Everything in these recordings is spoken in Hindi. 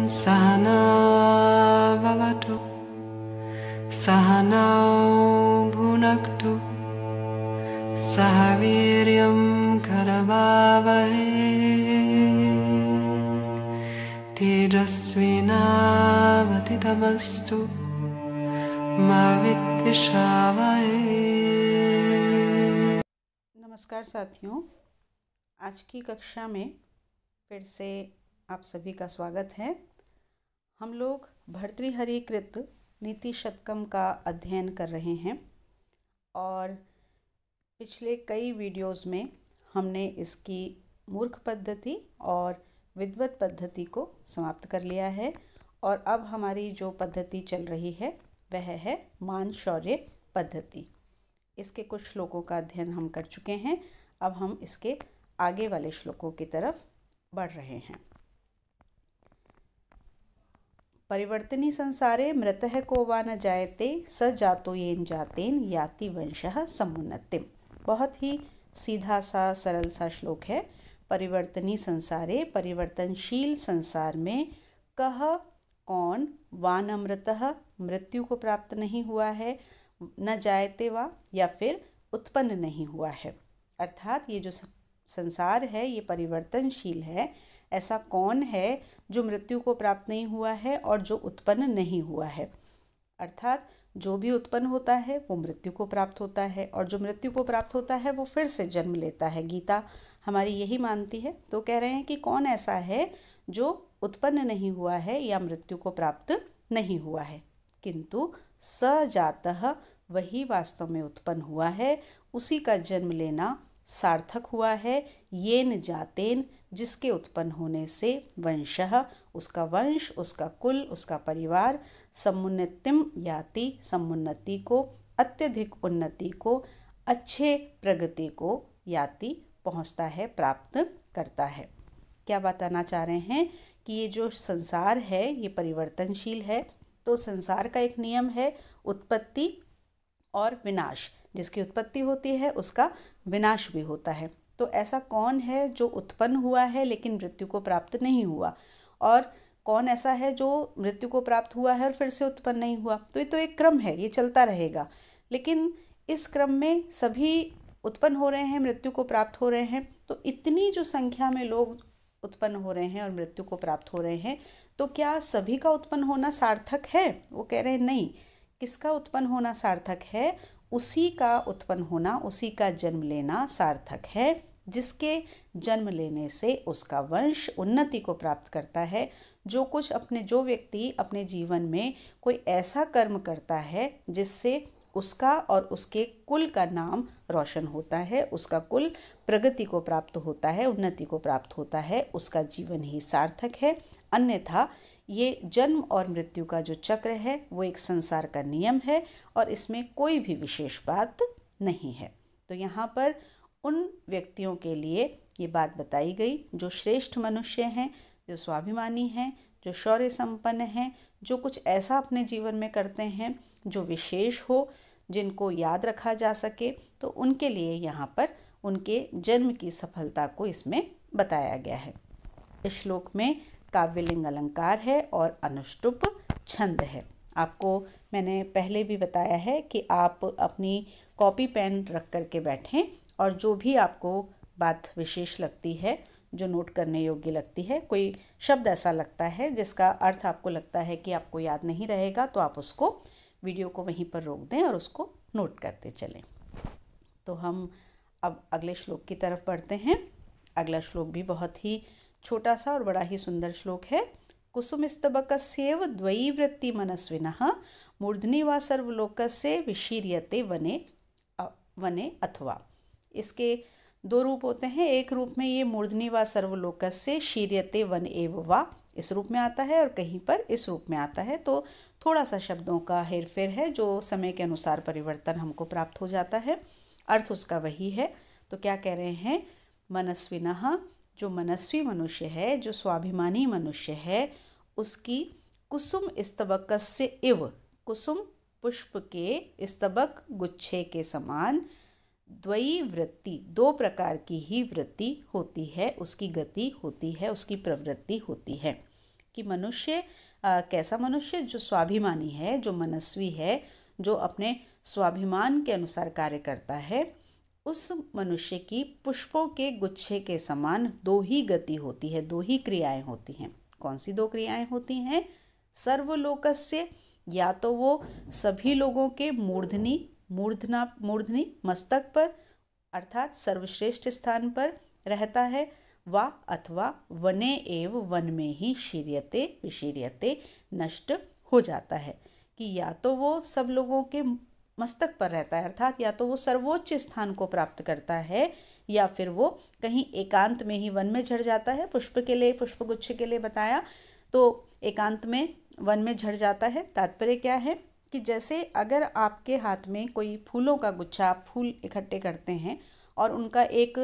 सहना भवतु सहनौ भुनक्तु सह वीर्यं करवावहै तेजस्विनावधीतमस्तु मा विद्विषावहै। नमस्कार साथियों, आज की कक्षा में फिर से आप सभी का स्वागत है। हम लोग भर्तृहरि कृत नीति शतकम का अध्ययन कर रहे हैं और पिछले कई वीडियोस में हमने इसकी मूर्ख पद्धति और विद्वत पद्धति को समाप्त कर लिया है और अब हमारी जो पद्धति चल रही है वह है मान शौर्य पद्धति। इसके कुछ श्लोकों का अध्ययन हम कर चुके हैं। अब हम इसके आगे वाले श्लोकों की तरफ बढ़ रहे हैं। परिवर्तनी संसारे मृतः को वा न जायते स जातो येन जातेन याति वंशः समुन्नतिम। बहुत ही सीधा सा सरल सा श्लोक है। परिवर्तनी संसारे, परिवर्तनशील संसार में, कह कौन, वा न मृतः मृत्यु को प्राप्त नहीं हुआ है, न जायते वा या फिर उत्पन्न नहीं हुआ है। अर्थात ये जो संसार है ये परिवर्तनशील है। ऐसा कौन है जो मृत्यु को प्राप्त नहीं हुआ है और जो उत्पन्न नहीं हुआ है। अर्थात जो भी उत्पन्न होता है वो मृत्यु को प्राप्त होता है और जो मृत्यु को प्राप्त होता है वो फिर से जन्म लेता है। गीता हमारी यही मानती है। तो कह रहे हैं कि कौन ऐसा है जो उत्पन्न नहीं हुआ है या मृत्यु को प्राप्त नहीं हुआ है, किंतु सजातः वही वास्तव में उत्पन्न हुआ है, उसी का जन्म लेना सार्थक हुआ है। येन जातेन जिसके उत्पन्न होने से, वंशः उसका वंश, उसका कुल, उसका परिवार, समुन्नतिम याति समुन्नति को, अत्यधिक उन्नति को, अच्छे प्रगति को याति पहुँचता है, प्राप्त करता है। क्या बताना चाह रहे हैं कि ये जो संसार है ये परिवर्तनशील है। तो संसार का एक नियम है उत्पत्ति और विनाश। जिसकी उत्पत्ति होती है उसका विनाश भी होता है। तो ऐसा कौन है जो उत्पन्न हुआ है लेकिन मृत्यु को प्राप्त नहीं हुआ, और कौन ऐसा है जो मृत्यु को प्राप्त हुआ है और फिर से उत्पन्न नहीं हुआ। तो ये तो एक क्रम है, ये चलता रहेगा। लेकिन इस क्रम में सभी उत्पन्न हो रहे हैं, मृत्यु को प्राप्त हो रहे हैं। तो इतनी जो संख्या में लोग उत्पन्न हो रहे हैं और मृत्यु को प्राप्त हो रहे हैं, तो क्या सभी का उत्पन्न होना सार्थक है? वो कह रहे हैं नहीं। किसका उत्पन्न होना सार्थक है? उसी का उत्पन्न होना, उसी का जन्म लेना सार्थक है जिसके जन्म लेने से उसका वंश उन्नति को प्राप्त करता है। जो व्यक्ति अपने जीवन में कोई ऐसा कर्म करता है जिससे उसका और उसके कुल का नाम रोशन होता है, उसका कुल प्रगति को प्राप्त होता है, उन्नति को प्राप्त होता है, उसका जीवन ही सार्थक है। अन्यथा ये जन्म और मृत्यु का जो चक्र है वो एक संसार का नियम है और इसमें कोई भी विशेष बात नहीं है। तो यहाँ पर उन व्यक्तियों के लिए ये बात बताई गई जो श्रेष्ठ मनुष्य हैं, जो स्वाभिमानी हैं, जो शौर्य संपन्न हैं, जो कुछ ऐसा अपने जीवन में करते हैं जो विशेष हो, जिनको याद रखा जा सके। तो उनके लिए यहाँ पर उनके जन्म की सफलता को इसमें बताया गया है। इस श्लोक में काव्यलिंग अलंकार है और अनुष्टुप छंद है। आपको मैंने पहले भी बताया है कि आप अपनी कॉपी पेन रख करके बैठें और जो भी आपको बात विशेष लगती है, जो नोट करने योग्य लगती है, कोई शब्द ऐसा लगता है जिसका अर्थ आपको लगता है कि आपको याद नहीं रहेगा, तो आप उसको वीडियो को वहीं पर रोक दें और उसको नोट करते चलें। तो हम अब अगले श्लोक की तरफ बढ़ते हैं। अगला श्लोक भी बहुत ही छोटा सा और बड़ा ही सुंदर श्लोक है। कुसुमस्तबकस्येव द्वयी वृत्ति मनस्विनः मूर्धनि वा सर्वलोकस्य विशीर्यते वने वने अथवा। इसके दो रूप होते हैं। एक रूप में ये मूर्धनि वा सर्वलोकस्य शीर्यते वन एव वा इस रूप में आता है और कहीं पर इस रूप में आता है। तो थोड़ा सा शब्दों का हेरफेर है जो समय के अनुसार परिवर्तन हमको प्राप्त हो जाता है। अर्थ उसका वही है। तो क्या कह रहे हैं? मनस्विनः, जो मनस्वी मनुष्य है, जो स्वाभिमानी मनुष्य है, उसकी कुसुम स्तबकस्य इव, कुसुम पुष्प के स्तबक गुच्छे के समान, द्वयी वृत्ति, दो प्रकार की ही वृत्ति होती है, उसकी गति होती है, उसकी प्रवृत्ति होती है। कि मनुष्य कैसा मनुष्य, जो स्वाभिमानी है, जो मनस्वी है, जो अपने स्वाभिमान के अनुसार कार्य करता है, उस मनुष्य की पुष्पों के गुच्छे के समान दो ही गति होती है, दो ही क्रियाएं होती हैं। कौन सी दो क्रियाएं होती हैं? सर्वलोकस्य, या तो वो सभी लोगों के मूर्धनी मस्तक पर अर्थात सर्वश्रेष्ठ स्थान पर रहता है, वा अथवा वने एव वन में ही शीर्यते विशीर्यते नष्ट हो जाता है। कि या तो वो सब लोगों के मस्तक पर रहता है अर्थात या तो वो सर्वोच्च स्थान को प्राप्त करता है, या फिर वो कहीं एकांत में ही वन में झड़ जाता है। पुष्प के लिए, पुष्पगुच्छ के लिए बताया तो एकांत में वन में झड़ जाता है। तात्पर्य क्या है कि जैसे अगर आपके हाथ में कोई फूलों का गुच्छा, आप फूल इकट्ठे करते हैं और उनका एक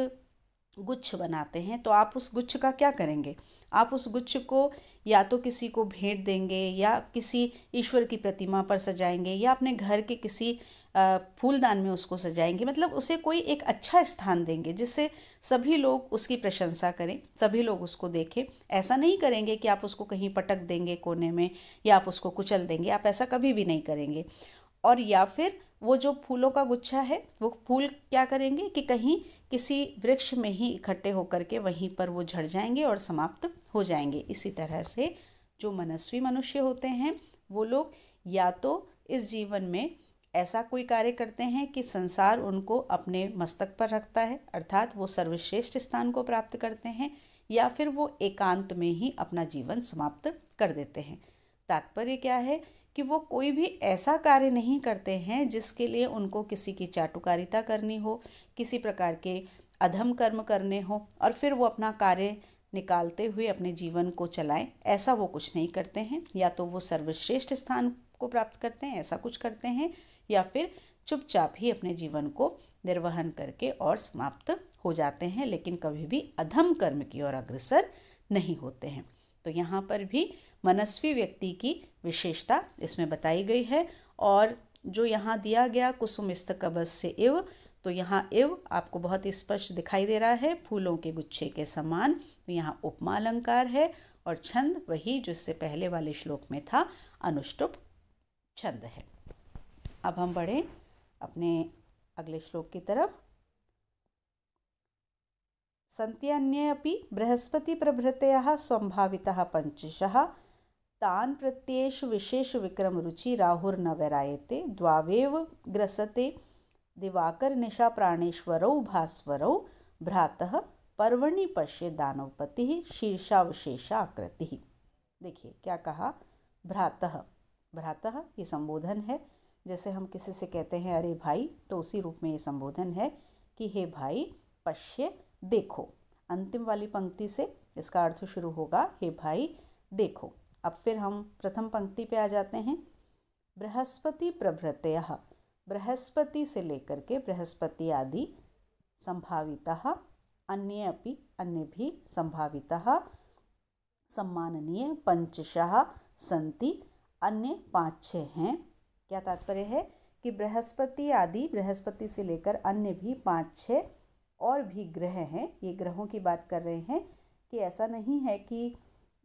गुच्छ बनाते हैं, तो आप उस गुच्छ का क्या करेंगे? आप उस गुच्छ को या तो किसी को भेंट देंगे, या किसी ईश्वर की प्रतिमा पर सजाएंगे, या अपने घर के किसी फूलदान में उसको सजाएंगे। मतलब उसे कोई एक अच्छा स्थान देंगे जिससे सभी लोग उसकी प्रशंसा करें, सभी लोग उसको देखें। ऐसा नहीं करेंगे कि आप उसको कहीं पटक देंगे कोने में, या आप उसको कुचल देंगे, आप ऐसा कभी भी नहीं करेंगे। और या फिर वो जो फूलों का गुच्छा है, वो फूल क्या करेंगे कि कहीं किसी वृक्ष में ही इकट्ठे होकर के वहीं पर वो झड़ जाएंगे और समाप्त हो जाएंगे। इसी तरह से जो मनस्वी मनुष्य होते हैं वो लोग या तो इस जीवन में ऐसा कोई कार्य करते हैं कि संसार उनको अपने मस्तक पर रखता है अर्थात वो सर्वश्रेष्ठ स्थान को प्राप्त करते हैं, या फिर वो एकांत में ही अपना जीवन समाप्त कर देते हैं। तात्पर्य क्या है कि वो कोई भी ऐसा कार्य नहीं करते हैं जिसके लिए उनको किसी की चाटुकारिता करनी हो, किसी प्रकार के अधम कर्म करने हो और फिर वो अपना कार्य निकालते हुए अपने जीवन को चलाएं। ऐसा वो कुछ नहीं करते हैं। या तो वो सर्वश्रेष्ठ स्थान को प्राप्त करते हैं, ऐसा कुछ करते हैं, या फिर चुपचाप ही अपने जीवन को निर्वहन करके और समाप्त हो जाते हैं, लेकिन कभी भी अधम कर्म की ओर अग्रसर नहीं होते हैं। तो यहाँ पर भी मनस्वी व्यक्ति की विशेषता इसमें बताई गई है। और जो यहाँ दिया गया कुसुमस्तकबस्य इव, तो यहाँ इव आपको बहुत स्पष्ट दिखाई दे रहा है, फूलों के गुच्छे के समान। तो यहाँ उपमा अलंकार है और छंद वही जो इससे पहले वाले श्लोक में था, अनुष्टुप छंद है। अब हम बढ़ें अपने अगले श्लोक की तरफ। सन्त्यन्येऽपि बृहस्पति प्रभृतयः संभावितः पंचशः तान् प्रत्ययेषु विशेष विक्रम रुचि राहुर्न वैरायते द्वावेव ग्रसते दिवाकर निशा प्राणेश्वरौ भास्वरौ भ्रातः पर्वणि पश्ये दानवपति शीर्षावशेषाकृति। देखिए क्या कहा, भ्रातः। भ्रातः ये संबोधन है, जैसे हम किसी से कहते हैं अरे भाई, तो उसी रूप में ये संबोधन है कि हे भाई पश्य देखो। अंतिम वाली पंक्ति से इसका अर्थ शुरू होगा, हे भाई देखो। अब फिर हम प्रथम पंक्ति पे आ जाते हैं। बृहस्पति प्रभृतयः, बृहस्पति से लेकर के बृहस्पति आदि, संभावितः अन्य अपि अन्य भी, संभावितः सम्माननीय, पंचशः संति अन्य 5-6 हैं। क्या तात्पर्य है कि बृहस्पति आदि, बृहस्पति से लेकर अन्य भी 5-6 और भी ग्रह हैं। ये ग्रहों की बात कर रहे हैं कि ऐसा नहीं है कि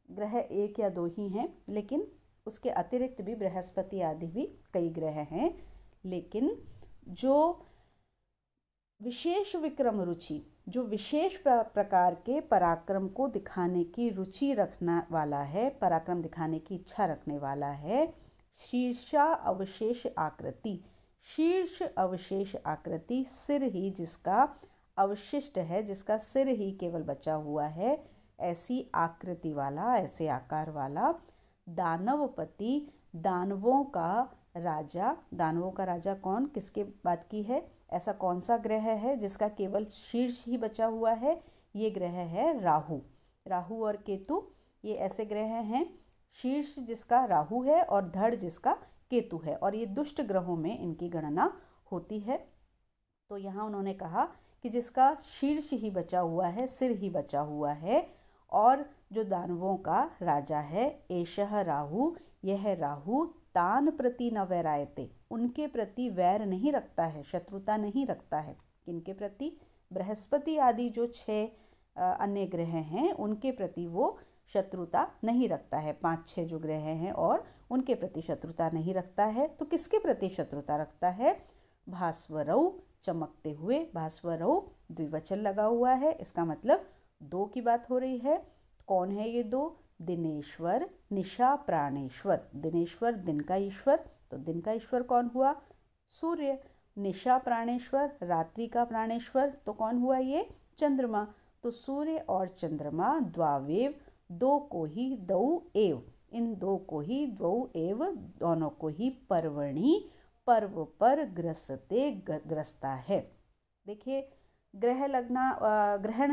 ग्रह 1 या 2 ही हैं, लेकिन उसके अतिरिक्त भी बृहस्पति आदि भी कई ग्रह हैं। लेकिन जो विशेष विक्रम रुचि, जो विशेष प्रकार के पराक्रम को दिखाने की रुचि रखने वाला है, पराक्रम दिखाने की इच्छा रखने वाला है, शीर्षा अवशेष आकृति, शीर्ष अवशेष आकृति, सिर ही जिसका अवशिष्ट है, जिसका सिर ही केवल बचा हुआ है, ऐसी आकृति वाला, ऐसे आकार वाला, दानवपति, दानवों का राजा। दानवों का राजा कौन, किसके बात की है? ऐसा कौन सा ग्रह है जिसका केवल शीर्ष ही बचा हुआ है? ये ग्रह है राहु। राहु और केतु ये ऐसे ग्रह हैं, शीर्ष जिसका राहु है और धड़ जिसका केतु है, और ये दुष्ट ग्रहों में इनकी गणना होती है। तो यहाँ उन्होंने कहा कि जिसका शीर्ष ही बचा हुआ है, सिर ही बचा हुआ है, और जो दानवों का राजा है, एषः राहु, यह राहु, तान प्रति न वैरायते, उनके प्रति वैर नहीं रखता है, शत्रुता नहीं रखता है। किनके प्रति? बृहस्पति आदि जो 6 अन्य ग्रह हैं उनके प्रति वो शत्रुता नहीं रखता है। 5-6 जो ग्रह हैं और उनके प्रति शत्रुता नहीं रखता है। तो किसके प्रति शत्रुता रखता है? भास्वरौ, चमकते हुए। भास्वरौ द्विवचन लगा हुआ है, इसका मतलब 2 की बात हो रही है। कौन है ये 2? दिनेश्वर, निशा, प्राणेश्वर। दिनेश्वर दिन का ईश्वर, तो दिन का ईश्वर कौन हुआ? सूर्य। निशा प्राणेश्वर, रात्रि का प्राणेश्वर, तो कौन हुआ ये? चंद्रमा। तो सूर्य और चंद्रमा द्वावेव, 2 को ही, दौ एव, इन 2 को ही, द्वौ एव, दोनों को ही पर्वणि, पर्व पर ग्रसते, ग्रसता है। देखिए ग्रहण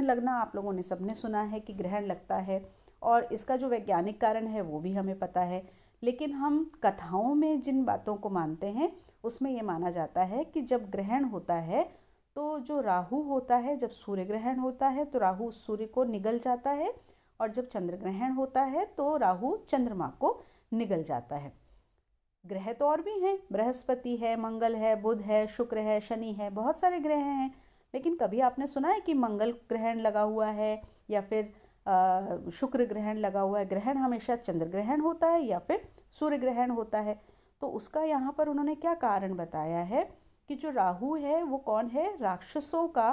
लगना आप लोगों ने सबने सुना है कि ग्रहण लगता है, और इसका जो वैज्ञानिक कारण है वो भी हमें पता है। लेकिन हम कथाओं में जिन बातों को मानते हैं उसमें ये माना जाता है कि जब ग्रहण होता है तो जो राहु होता है, जब सूर्य ग्रहण होता है तो राहु सूर्य को निगल जाता है, और जब चंद्र ग्रहण होता है तो राहु चंद्रमा को निगल जाता है। ग्रह तो और भी हैं, बृहस्पति है, मंगल है, बुध है, शुक्र है, शनि है, बहुत सारे ग्रह हैं। लेकिन कभी आपने सुना है कि मंगल ग्रहण लगा हुआ है या फिर शुक्र ग्रहण लगा हुआ है? ग्रहण हमेशा चंद्र ग्रहण होता है या फिर सूर्य ग्रहण होता है। तो उसका यहाँ पर उन्होंने क्या कारण बताया है कि जो राहु है वो कौन है? राक्षसों का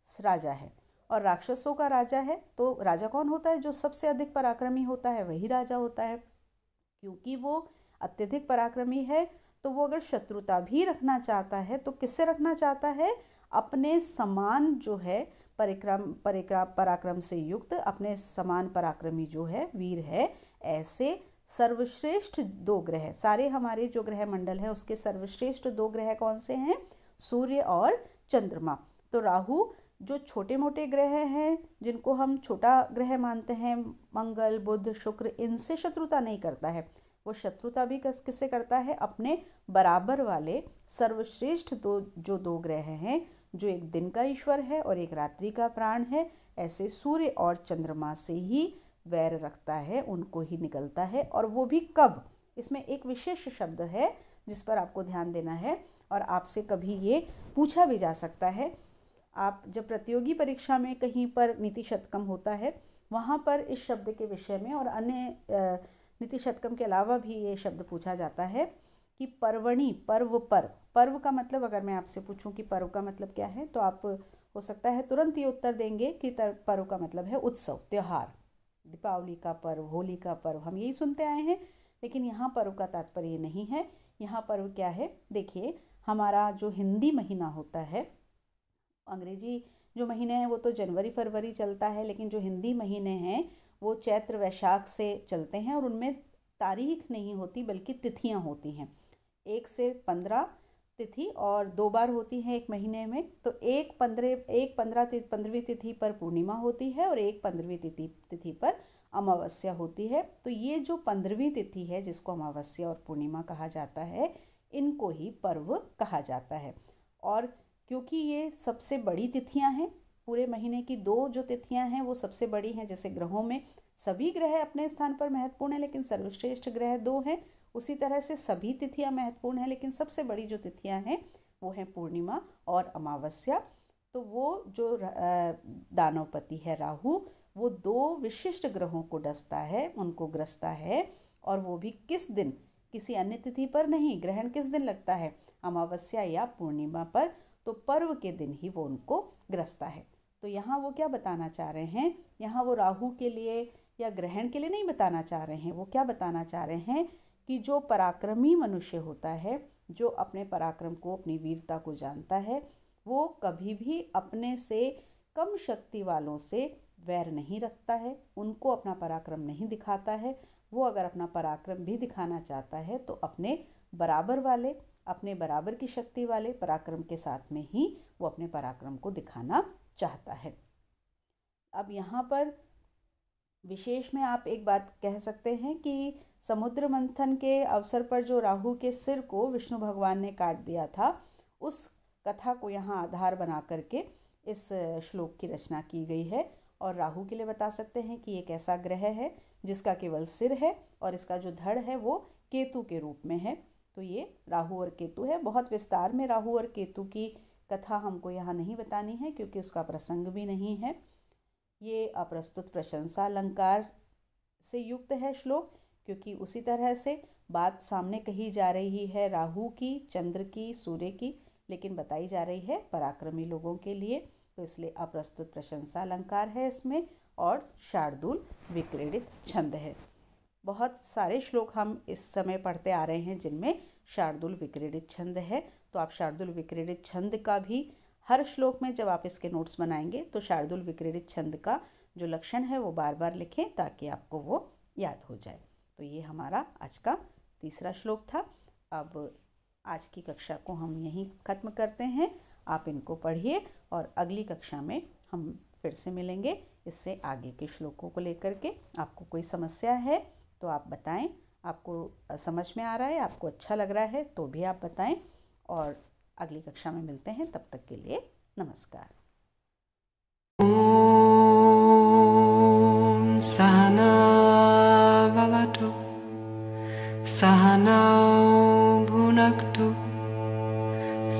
राजा है, और राक्षसों का राजा है तो राजा कौन होता है? जो सबसे अधिक पराक्रमी होता है वही राजा होता है। क्योंकि वो अत्यधिक पराक्रमी है तो वो अगर शत्रुता भी रखना चाहता है तो किससे रखना चाहता है? अपने समान जो है पराक्रम से युक्त, अपने समान पराक्रमी जो है, वीर है, ऐसे सर्वश्रेष्ठ 2 ग्रह, सारे हमारे जो ग्रह मंडल है उसके सर्वश्रेष्ठ 2 ग्रह कौन से हैं? सूर्य और चंद्रमा। तो राहु जो छोटे मोटे ग्रह हैं जिनको हम छोटा ग्रह मानते हैं, मंगल, बुध, शुक्र, इनसे शत्रुता नहीं करता है। वो शत्रुता भी किससे करता है? अपने बराबर वाले सर्वश्रेष्ठ जो 2 ग्रह हैं, जो एक दिन का ईश्वर है और एक रात्रि का प्राण है, ऐसे सूर्य और चंद्रमा से ही वैर रखता है, उनको ही निकलता है। और वो भी कब? इसमें एक विशेष शब्द है जिस पर आपको ध्यान देना है, और आपसे कभी ये पूछा भी जा सकता है। आप जब प्रतियोगी परीक्षा में कहीं पर नीति शतकम होता है वहाँ पर इस शब्द के विषय में और अन्य नीति शतकम के अलावा भी ये शब्द पूछा जाता है कि पर्वणि, पर्व पर। पर्व का मतलब अगर मैं आपसे पूछूं कि पर्व का मतलब क्या है तो आप हो सकता है तुरंत ये उत्तर देंगे कि पर्व का मतलब है उत्सव, त्यौहार। दीपावली का पर्व, होली का पर्व, हम यही सुनते आए हैं। लेकिन यहाँ पर्व का तात्पर्य ये नहीं है। यहाँ पर्व क्या है? देखिए हमारा जो हिंदी महीना होता है, अंग्रेजी जो महीने हैं वो तो जनवरी फरवरी चलता है, लेकिन जो हिंदी महीने हैं वो चैत्र वैशाख से चलते हैं, और उनमें तारीख नहीं होती बल्कि तिथियां होती हैं। 1 से 15 तिथि और 2 बार होती हैं एक महीने में। तो 15वीं तिथि पर पूर्णिमा होती है और 15वीं तिथि पर अमावस्या होती है। तो ये जो 15वीं तिथि है जिसको अमावस्या और पूर्णिमा कहा जाता है, इनको ही पर्व कहा जाता है। और क्योंकि ये सबसे बड़ी तिथियां हैं, पूरे महीने की 2 जो तिथियां हैं वो सबसे बड़ी हैं। जैसे ग्रहों में सभी ग्रह अपने स्थान पर महत्वपूर्ण हैं लेकिन सर्वश्रेष्ठ ग्रह 2 हैं, उसी तरह से सभी तिथियां महत्वपूर्ण हैं लेकिन सबसे बड़ी जो तिथियां हैं वो हैं पूर्णिमा और अमावस्या। तो वो जो दानवपति है राहु, वो 2 विशिष्ट ग्रहों को डसता है, उनको ग्रसता है, और वो भी किस दिन? किसी अन्य तिथि पर नहीं। ग्रहण किस दिन लगता है? अमावस्या या पूर्णिमा पर। तो पर्व के दिन ही वो उनको ग्रसता है। तो यहाँ वो क्या बताना चाह रहे हैं? यहाँ वो राहु के लिए या ग्रहण के लिए नहीं बताना चाह रहे हैं। वो क्या बताना चाह रहे हैं कि जो पराक्रमी मनुष्य होता है, जो अपने पराक्रम को, अपनी वीरता को जानता है, वो कभी भी अपने से कम शक्ति वालों से वैर नहीं रखता है, उनको अपना पराक्रम नहीं दिखाता है। वो अगर अपना पराक्रम भी दिखाना चाहता है तो अपने बराबर वाले, अपने बराबर की शक्ति वाले पराक्रम के साथ में ही वो अपने पराक्रम को दिखाना चाहता है। अब यहाँ पर विशेष में आप एक बात कह सकते हैं कि समुद्र मंथन के अवसर पर जो राहु के सिर को विष्णु भगवान ने काट दिया था, उस कथा को यहाँ आधार बना करके इस श्लोक की रचना की गई है। और राहु के लिए बता सकते हैं कि एक ऐसा ग्रह है जिसका केवल सिर है और इसका जो धड़ है वो केतु के रूप में है। तो ये राहु और केतु है। बहुत विस्तार में राहु और केतु की कथा हमको यहाँ नहीं बतानी है क्योंकि उसका प्रसंग भी नहीं है। ये अप्रस्तुत प्रशंसा अलंकार से युक्त है श्लोक, क्योंकि उसी तरह से बात सामने कही जा रही है राहु की, चंद्र की, सूर्य की, लेकिन बताई जा रही है पराक्रमी लोगों के लिए, तो इसलिए अप्रस्तुत प्रशंसा अलंकार है इसमें, और शार्दूल विक्रीडित छंद है। बहुत सारे श्लोक हम इस समय पढ़ते आ रहे हैं जिनमें शार्दूल विक्रीडित छंद है, तो आप शार्दूल विक्रीडित छंद का भी हर श्लोक में जब आप इसके नोट्स बनाएंगे तो शार्दूल विक्रीडित छंद का जो लक्षण है वो बार बार लिखें ताकि आपको वो याद हो जाए। तो ये हमारा आज का तीसरा श्लोक था। अब आज की कक्षा को हम यहीं ख़त्म करते हैं। आप इनको पढ़िए और अगली कक्षा में हम फिर से मिलेंगे इससे आगे के श्लोकों को लेकर के। आपको कोई समस्या है तो आप बताएं, आपको समझ में आ रहा है, आपको अच्छा लग रहा है तो भी आप बताएं, और अगली कक्षा में मिलते हैं। तब तक के लिए नमस्कार। ॐ सहना भवतु सहनौ भुनक्तु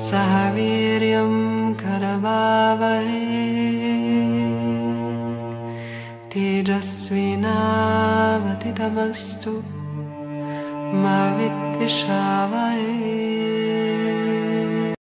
सह वीर्यं करवावहै तेजस्विनावधीतमस्तु मा विद्विषावहै।